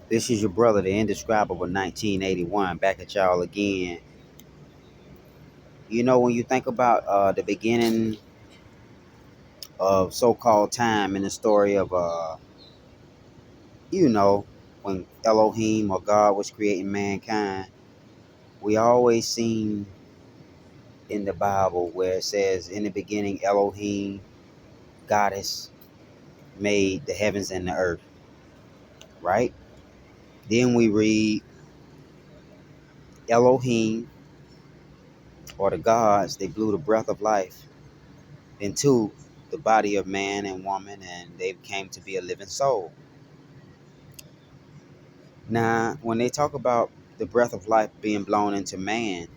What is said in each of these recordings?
This is your brother, the indescribable 1981, back at y'all again. You know, when you think about the beginning of so-called time in the story of, you know, when Elohim or God was creating mankind, we always seen in the Bible where it says, in the beginning, Elohim, Goddess, made the heavens and the earth, right? Then we read Elohim, or the gods, they blew the breath of life into the body of man and woman, and they came to be a living soul. Now, when they talk about the breath of life being blown into man,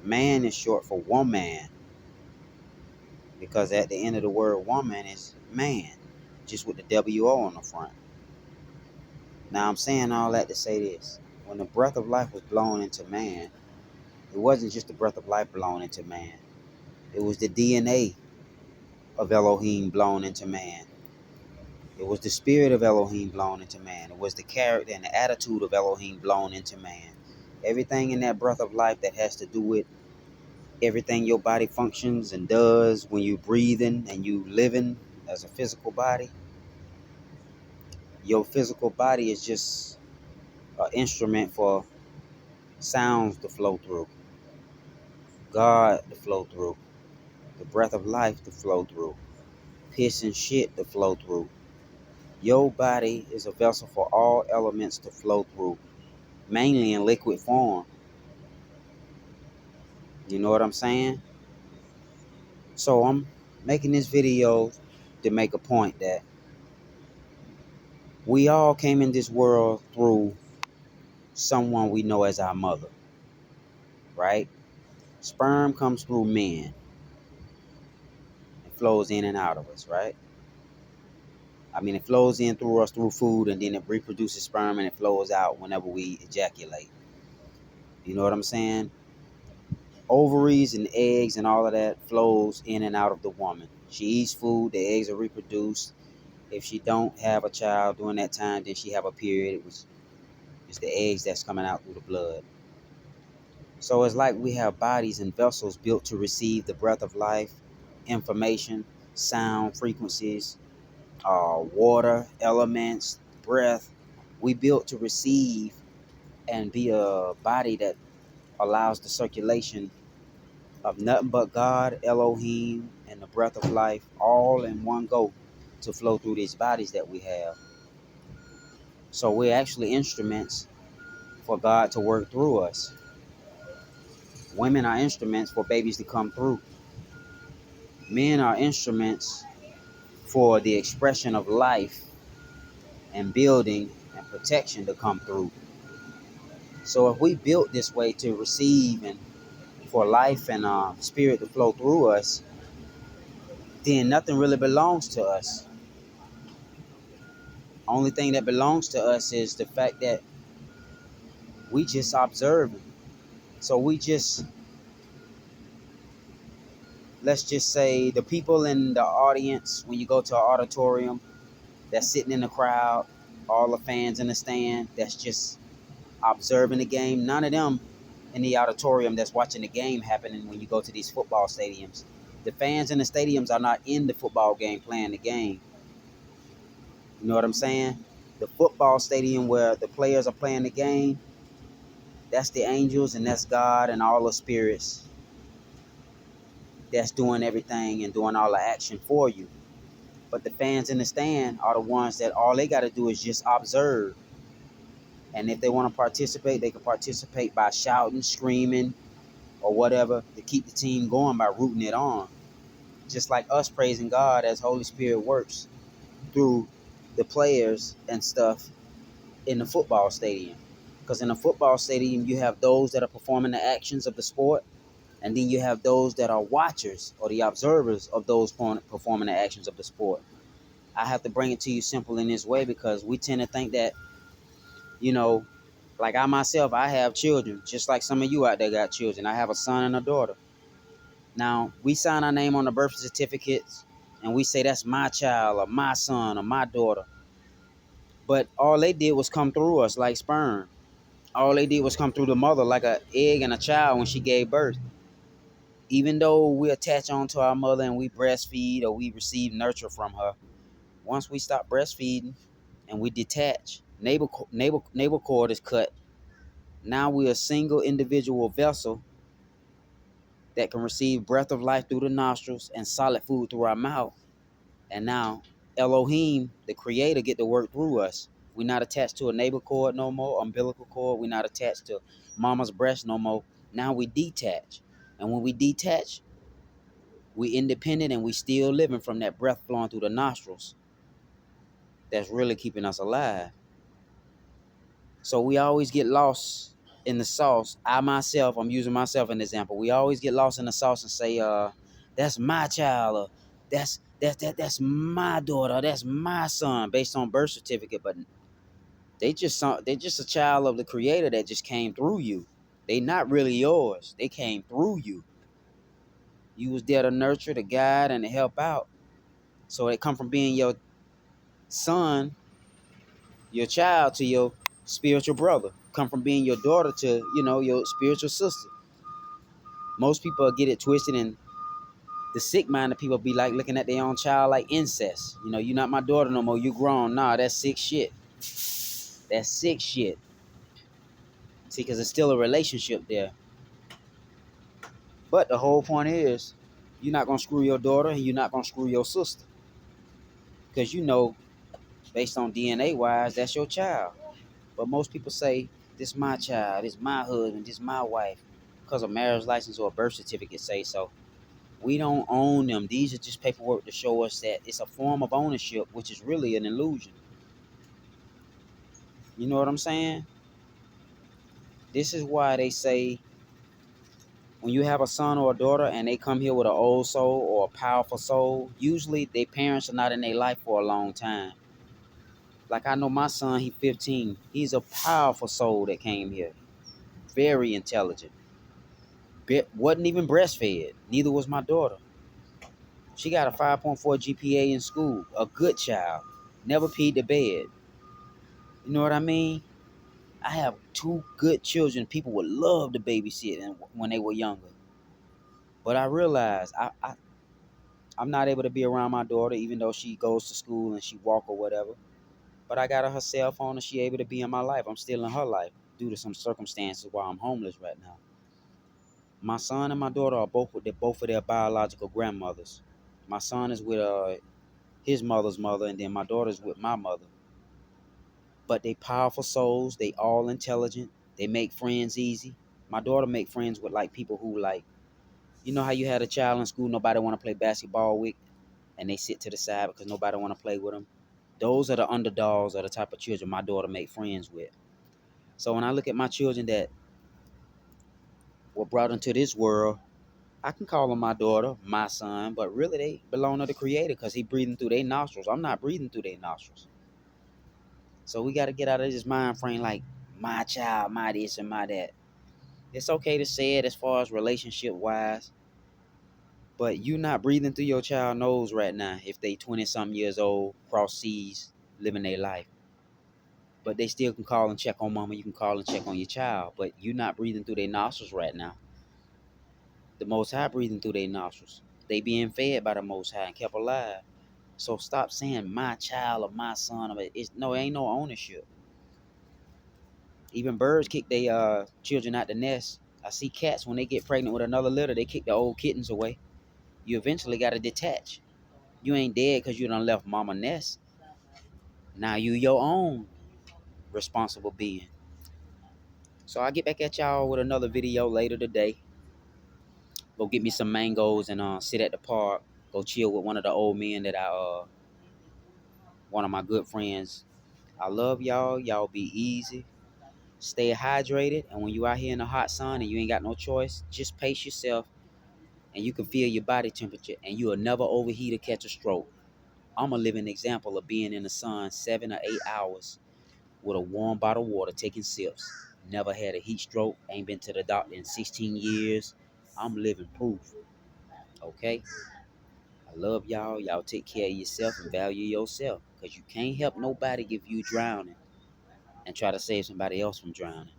man is short for woman, because at the end of the word woman is man, just with the WO on the front. Now, I'm saying all that to say this. When the breath of life was blown into man, it wasn't just the breath of life blown into man. It was the DNA of Elohim blown into man. It was the spirit of Elohim blown into man. It was the character and the attitude of Elohim blown into man. Everything in that breath of life that has to do with everything your body functions and does when you breathing and you living as a physical body. Your physical body is just an instrument for sounds to flow through, God to flow through, the breath of life to flow through, piss and shit to flow through. Your body is a vessel for all elements to flow through, mainly in liquid form. You know what I'm saying? So I'm making this video to make a point that we all came in this world through someone we know as our mother, right? Sperm comes through men. It flows in and out of us, right? I mean, it flows in through us through food, and then it reproduces sperm and it flows out whenever we ejaculate. You know what I'm saying? Ovaries and eggs and all of that flows in and out of the woman. She eats food, the eggs are reproduced. If she don't have a child during that time, then she have a period, which is the eggs that's coming out through the blood. So it's like we have bodies and vessels built to receive the breath of life, information, sound, frequencies, water, elements, breath. We built to receive and be a body that allows the circulation of nothing but God, Elohim, and the breath of life all in one go to flow through these bodies that we have. So we're actually instruments for God to work through us. Women are instruments for babies to come through. Men are instruments for the expression of life and building and protection to come through. So if we built this way to receive and for life and spirit to flow through us, then nothing really belongs to us. Only thing that belongs to us is the fact that we just observing. So we just, let's just say the people in the audience, when you go to an auditorium, that's sitting in the crowd, all the fans in the stand, that's just observing the game. None of them in the auditorium that's watching the game happening when you go to these football stadiums. The fans in the stadiums are not in the football game playing the game. You know what I'm saying? The football stadium where the players are playing the game, that's the angels and that's God and all the spirits that's doing everything and doing all the action for you. But the fans in the stand are the ones that all they got to do is just observe. And if they want to participate, they can participate by shouting, screaming, or whatever to keep the team going by rooting it on. Just like us praising God as Holy Spirit works through the players and stuff in the football stadium. Because in a football stadium, you have those that are performing the actions of the sport, and then you have those that are watchers or the observers of those performing the actions of the sport. I have to bring it to you simple in this way because we tend to think that, you know, like I myself, I have children, just like some of you out there got children. I have a son and a daughter. Now, we sign our name on the birth certificates and we say that's my child or my son or my daughter. But all they did was come through us like sperm. All they did was come through the mother like an egg and a child when she gave birth. Even though we attach onto our mother and we breastfeed or we receive nurture from her, once we stop breastfeeding and we detach, navel cord is cut. Now we're a single individual vessel that can receive breath of life through the nostrils and solid food through our mouth. And now Elohim, the creator, get to work through us. We're not attached to a navel cord no more, umbilical cord. We're not attached to mama's breast no more. Now we detach. And when we detach, we independent and we still living from that breath flowing through the nostrils. That's really keeping us alive. So we always get lost in the sauce. I'm using myself as an example. We always get lost in the sauce and say, that's my child, or that's my daughter, that's my son, based on birth certificate. But they just a child of the creator that just came through you. They not really yours. They came through you. You was there to nurture, to guide, and to help out. So they come from being your son, your child, to your spiritual brother. Come from being your daughter to, your spiritual sister. Most people get it twisted, and the sick minded people be like looking at their own child like incest. You're not my daughter no more. You grown. Nah, that's sick shit. That's sick shit. See, because it's still a relationship there. But the whole point is, you're not gonna screw your daughter, and you're not gonna screw your sister, because based on DNA wise, that's your child. But most people say, this my child, this my husband, this my wife, because a marriage license or a birth certificate say so. We don't own them. These are just paperwork to show us that it's a form of ownership, which is really an illusion. You know what I'm saying? This is why they say when you have a son or a daughter and they come here with an old soul or a powerful soul, usually their parents are not in their life for a long time. Like I know my son, he's 15. He's a powerful soul that came here. Very intelligent. Wasn't even breastfed. Neither was my daughter. She got a 5.4 GPA in school. A good child. Never peed the bed. You know what I mean? I have two good children people would love to babysit when they were younger. But I realized I'm not able to be around my daughter even though she goes to school and she walk or whatever. But I got her cell phone and she able to be in my life. I'm still in her life due to some circumstances while I'm homeless right now. My son and my daughter are both with both of their biological grandmothers. My son is with his mother's mother, and then my daughter's with my mother. But they powerful souls. They all intelligent. They make friends easy. My daughter make friends with like people who like, how you had a child in school nobody want to play basketball with, and they sit to the side because nobody want to play with them. Those are the underdogs, are the type of children my daughter make friends with. So when I look at my children that were brought into this world, I can call them my daughter, my son, but really they belong to the creator because he breathing through their nostrils. I'm not breathing through their nostrils. So we got to get out of this mind frame like my child, my this and my that. It's okay to say it as far as relationship wise, but you not breathing through your child nose right now if they 20 something years old, cross seas, living their life. But they still can call and check on mama. You can call and check on your child, but you not breathing through their nostrils right now. The Most High breathing through their nostrils. They being fed by the Most High and kept alive. So stop saying my child or my son. It ain't no ownership. Even birds kick their children out the nest. I see cats when they get pregnant with another litter, they kick the old kittens away. You eventually got to detach. You ain't dead because you done left mama nest. Now you your own responsible being. So I'll get back at y'all with another video later today. Go get me some mangoes and sit at the park. Go chill with one of the old men that one of my good friends. I love y'all. Y'all be easy. Stay hydrated. And when you out here in the hot sun and you ain't got no choice, just pace yourself and you can feel your body temperature and you will never overheat or catch a stroke. I'm a living example of being in the sun 7 or 8 hours with a warm bottle of water taking sips. Never had a heat stroke. Ain't been to the doctor in 16 years. I'm living proof. Okay? I love y'all. Y'all take care of yourself and value yourself. Because you can't help nobody if you drowning and try to save somebody else from drowning.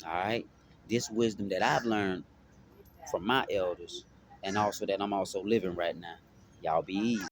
All right? This wisdom that I've learned from my elders and also that I'm also living right now. Y'all be easy.